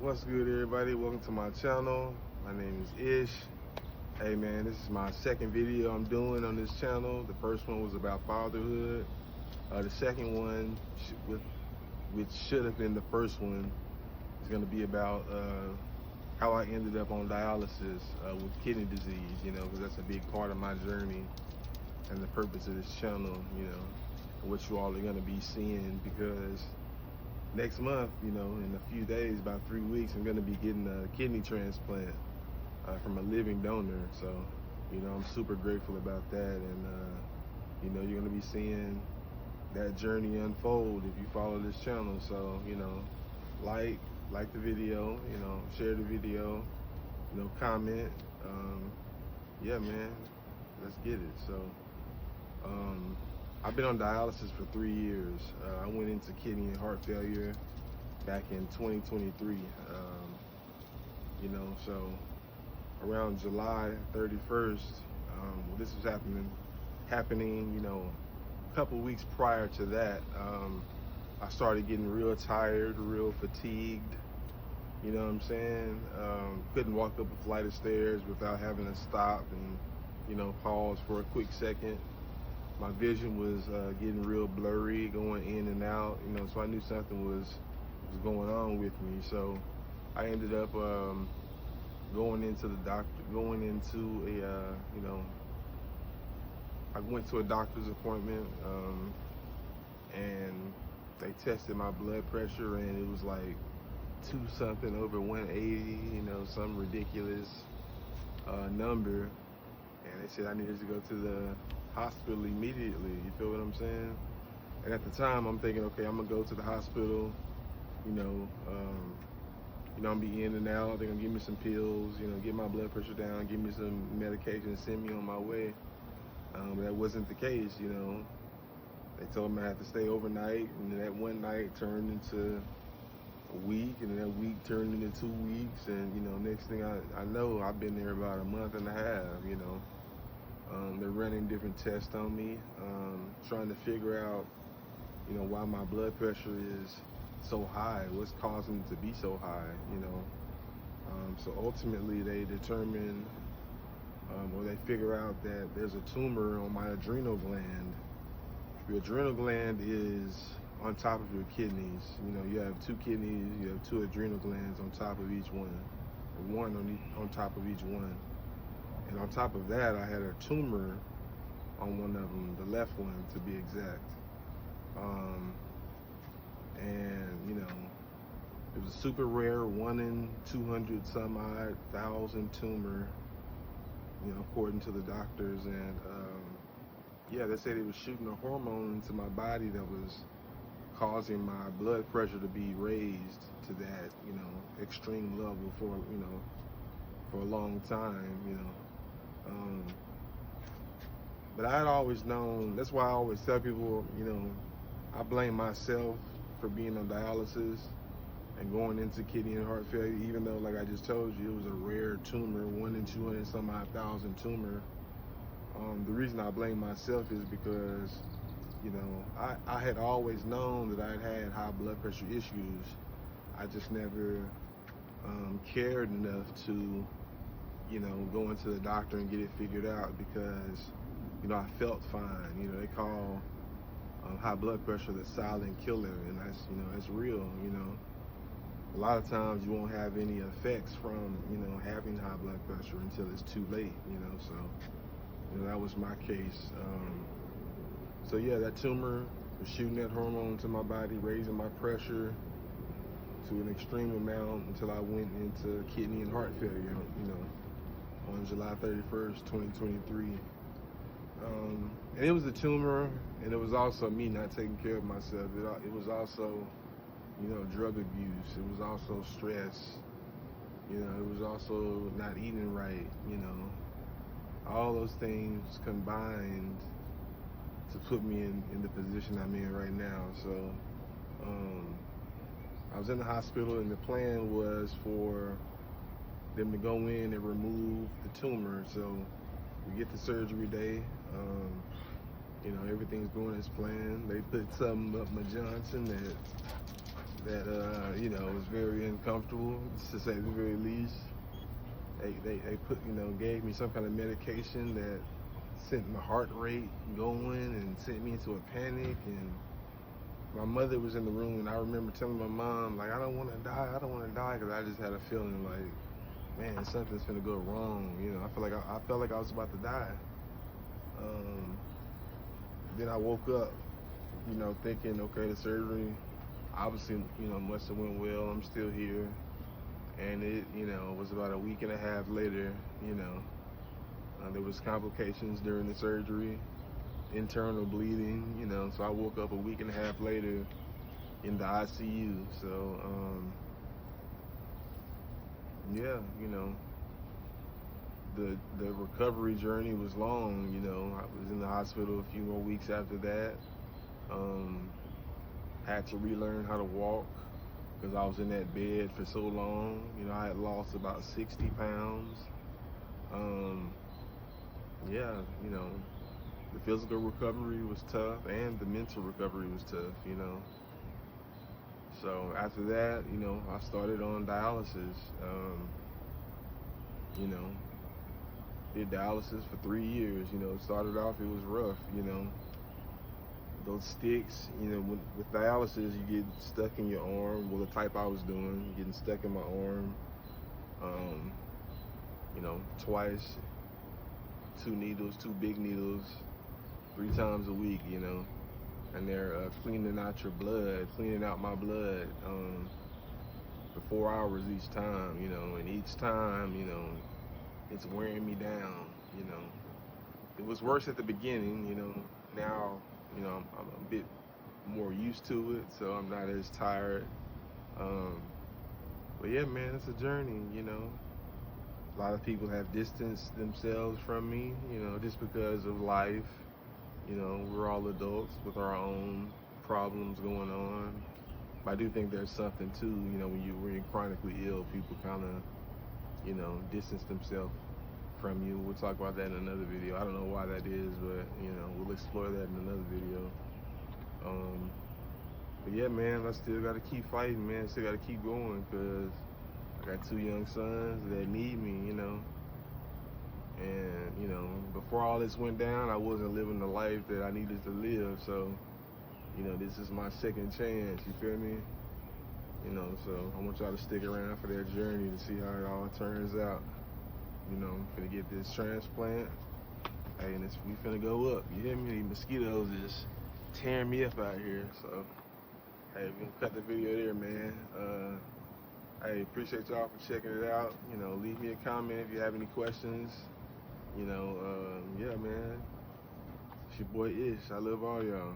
What's good, everybody? Welcome to my channel. My name is Ish. Hey man, this is my second video I'm doing on this channel. The first one was about fatherhood. The second one, which should have been the first one, is going to be about how I ended up on dialysis with kidney disease, because that's a big part of my journey and the purpose of this channel, what you all are going to be seeing, because next month, in a few days, about 3 weeks, I'm going to be getting a kidney transplant from a living donor. So, I'm super grateful about that. And, you're going to be seeing that journey unfold if you follow this channel. So, like the video, share the video, comment. Yeah, man, let's get it. So, I've been on dialysis for 3 years. I went into kidney and heart failure back in 2023. So around July 31st, this was happening, a couple weeks prior to that. I started getting real tired, real fatigued. You know what I'm saying? Couldn't walk up a flight of stairs without having to stop and, pause for a quick second. My vision was getting real blurry, going in and out, so I knew something was going on with me. So I ended up going into the doctor, I went to a doctor's appointment, and they tested my blood pressure, and it was like 2 something over 180, some ridiculous number. And they said I needed to go to the hospital immediately. You feel what I'm saying? And at the time, I'm thinking, okay, I'm gonna go to the hospital. I'm gonna be in and out. They're gonna give me some pills, get my blood pressure down, give me some medication, send me on my way. But that wasn't the case. They told me I had to stay overnight, and that one night turned into a week, and then that week turned into 2 weeks, and next thing I know, I've been there about a month and a half. They're running different tests on me, trying to figure out, why my blood pressure is so high, what's causing it to be so high, So ultimately they determine, or they figure out that there's a tumor on my adrenal gland. Your adrenal gland is on top of your kidneys. You have 2 kidneys, you have 2 adrenal glands on top of each one, or one on top of each one. And on top of that, I had a tumor on one of them, the left one to be exact. It was a super rare 1 in 200 some odd thousand tumor, according to the doctors. And they said it was shooting a hormone into my body that was causing my blood pressure to be raised to that, extreme level for a long time, But I had always known, that's why I always tell people, I blame myself for being on dialysis and going into kidney and heart failure, even though, like I just told you, it was a rare tumor, 1 in 200 some odd thousand tumor. The reason I blame myself is because, I had always known that I'd had high blood pressure issues. I just never cared enough to, go into the doctor and get it figured out, because, I felt fine. They call high blood pressure the silent killer, and that's real. A lot of times you won't have any effects from, having high blood pressure until it's too late, so, that was my case. So yeah, that tumor was shooting that hormone to my body, raising my pressure to an extreme amount until I went into kidney and heart failure, on July 31st, 2023. And it was a tumor, and it was also me not taking care of myself. It was also, drug abuse. It was also stress. It was also not eating right, All those things combined to put me in the position I'm in right now. So, I was in the hospital, and the plan was for them to go in and remove the tumor. So we get to surgery day. Everything's going as planned. They put something up my Johnson that that you know, was very uncomfortable, to say the very least. They put, you know, gave me some kind of medication that sent my heart rate going and sent me into a panic. And my mother was in the room, and I remember telling my mom, like, I don't want to die, I don't want to die, because I just had a feeling like, man, something's gonna go wrong. You know, I felt like I was about to die. Um, then I woke up, you know, thinking, okay, the surgery obviously, you know, must have went well. I'm still here. And it, you know, was about a week and a half later, you know, there was complications during the surgery, internal bleeding, you know, so I woke up a week and a half later in the ICU. So, yeah, you know, the recovery journey was long. You know, I was in the hospital a few more weeks after that. Um, had to relearn how to walk because I was in that bed for so long. You know, I had lost about 60 pounds. Um, yeah, you know, the physical recovery was tough and the mental recovery was tough, you know. So after that, you know, I started on dialysis. You know, did dialysis for 3 years. You know, it started off, it was rough, you know. Those sticks, you know, with dialysis, you get stuck in your arm. Well, the type I was doing, getting stuck in my arm, you know, twice, 2 needles, 2 big needles, 3 times a week, you know. And they're cleaning out your blood, cleaning out my blood for 4 hours each time, you know. And each time, you know, it's wearing me down, you know. It was worse at the beginning, you know. Now, you know, I'm a bit more used to it, so I'm not as tired. Um, but yeah, man, it's a journey, you know. A lot of people have distanced themselves from me, you know, just because of life. You know, we're all adults with our own problems going on. But I do think there's something too, you know, when you're chronically ill, people kind of, you know, distance themselves from you. We'll talk about that in another video. I don't know why that is, but, you know, we'll explore that in another video. But yeah, man, I still got to keep fighting, man. Still got to keep going, because I got 2 young sons that need me, you know. And, you know, before all this went down, I wasn't living the life that I needed to live. So, you know, this is my second chance, you feel me? You know, so I want y'all to stick around for that journey to see how it all turns out. You know, I'm finna get this transplant. Hey, and we finna go up, you hear me? These mosquitoes is tearing me up out here. So, hey, we're gonna cut the video there, man. Hey, appreciate y'all for checking it out. You know, leave me a comment if you have any questions. You know, yeah, man. It's your boy Ish. I love all y'all.